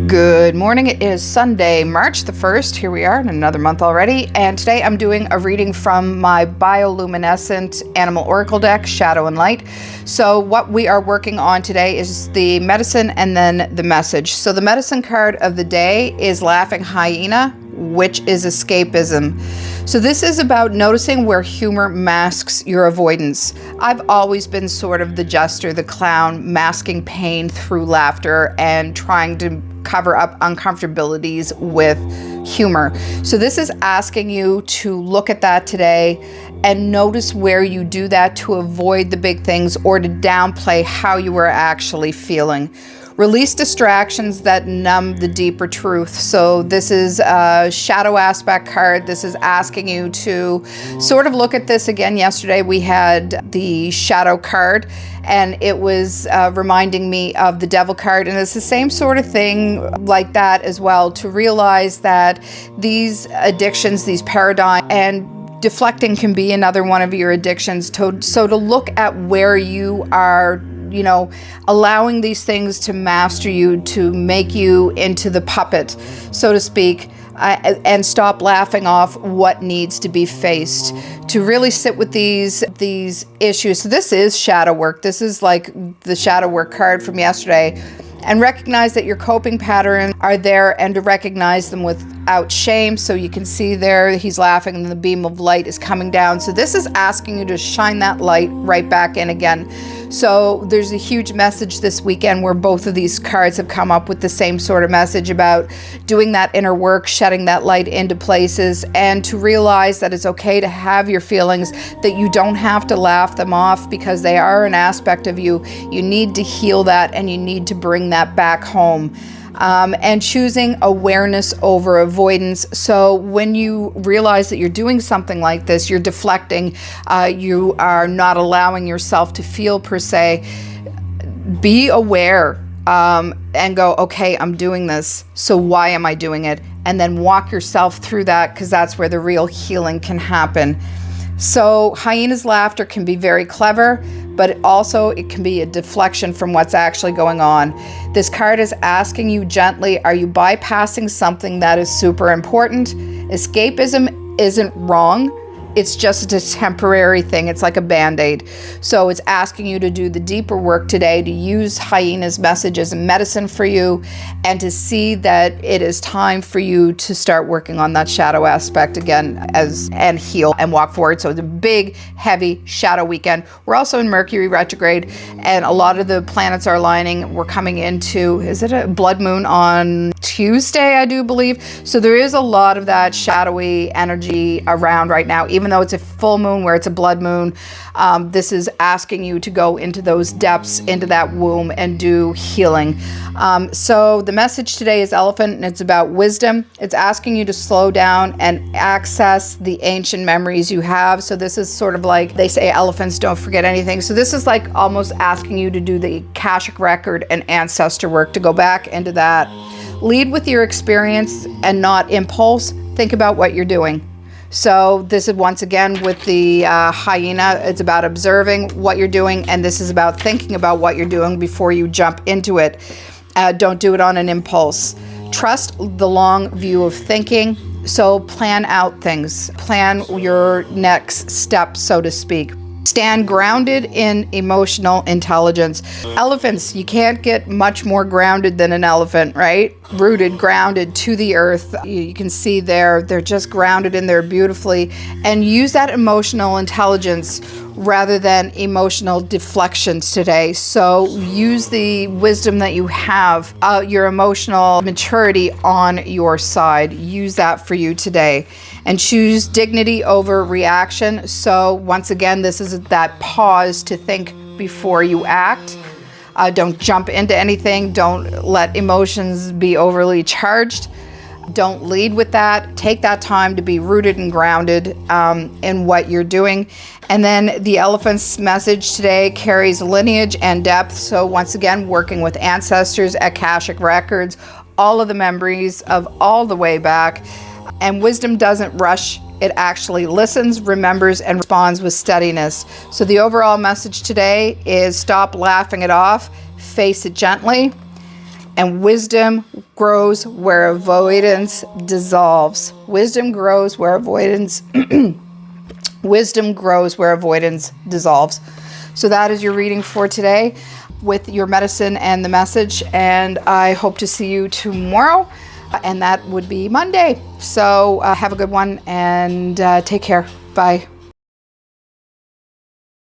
Good morning. It is Sunday, March the 1st. Here we are in another month already. And today I'm doing a reading from my Bioluminescent Animal Oracle deck, Shadow and Light. So what we are working on today is the medicine and then the message. So the medicine card of the day is Laughing Hyena, which is Escapism. So this is about noticing where humor masks your avoidance. I've always been sort of the jester, the clown, masking pain through laughter and trying to cover up uncomfortabilities with humor. So this is asking you to look at that today and notice where you do that to avoid the big things or to downplay how you are actually feeling. Release distractions that numb the deeper truth. So this is a shadow aspect card. This is asking you to sort of look at this again. Yesterday we had the shadow card and it was reminding me of the devil card. And it's the same sort of thing like that as well, to realize that these addictions, these paradigms, and deflecting can be another one of your addictions. So to look at where you are, allowing these things to master you, to make you into the puppet, so to speak, and stop laughing off what needs to be faced, to really sit with these issues. So this is shadow work. This is like the shadow work card from yesterday. And recognize that your coping patterns are there and to recognize them without shame. So you can see there, he's laughing and the beam of light is coming down. So this is asking you to shine that light right back in again. So there's a huge message this weekend where both of these cards have come up with the same sort of message about doing that inner work, shedding that light into places, and to realize that it's okay to have your feelings, that you don't have to laugh them off because they are an aspect of you. You need to heal that and you need to bring that back home. And choosing awareness over avoidance. So when you realize that you're doing something like this, you're deflecting, you are not allowing yourself to feel per se, be aware and go, okay, I'm doing this. So why am I doing it? And then walk yourself through that, because that's where the real healing can happen. So hyena's laughter can be very clever, but also it can be a deflection from what's actually going on. This card is asking you gently, are you bypassing something that is super important? Escapism isn't wrong. It's just a temporary thing. It's like a Band-Aid. So it's asking you to do the deeper work today, to use hyena's message as a medicine for you, and to see that it is time for you to start working on that shadow aspect again and heal and walk forward. So it's a big, heavy shadow weekend. We're also in Mercury retrograde, and a lot of the planets are aligning. We're coming into, is it a blood moon on Tuesday, I do believe. So there is a lot of that shadowy energy around right now, even though it's a full moon where it's a blood moon. This is asking you to go into those depths, into that womb, and do healing. So the message today is elephant, and it's about wisdom. It's asking you to slow down and access the ancient memories you have. So this is sort of like, they say elephants don't forget anything. So this is like almost asking you to do the Akashic record and ancestor work, to go back into that. Lead with your experience and not impulse. Think about what you're doing. So this is once again with the hyena, it's about observing what you're doing, and this is about thinking about what you're doing before you jump into it. Don't do it on an impulse. Trust the long view of thinking. So plan out things. Plan your next step, so to speak. Stand grounded in emotional intelligence. Elephants, you can't get much more grounded than an elephant, right? Rooted, grounded to the earth. You can see they're just grounded in there beautifully. And use that emotional intelligence rather than emotional deflections today. So use the wisdom that you have, your emotional maturity on your side. Use that for you today. And choose dignity over reaction. So once again, this is that pause to think before you act. Don't jump into anything. Don't let emotions be overly charged. Don't lead with that. Take that time to be rooted and grounded in what you're doing. And then the elephant's message today carries lineage and depth. So once again, working with ancestors, Akashic records, all of the memories of all the way back. And wisdom doesn't rush. It actually listens, remembers, and responds with steadiness. So the overall message today is stop laughing it off, face it gently, and wisdom grows where avoidance dissolves. Wisdom grows where avoidance wisdom grows where avoidance dissolves. So that is your reading for today with your medicine and the message, and I hope to see you tomorrow, and that would be Monday. So have a good one, and take care. Bye.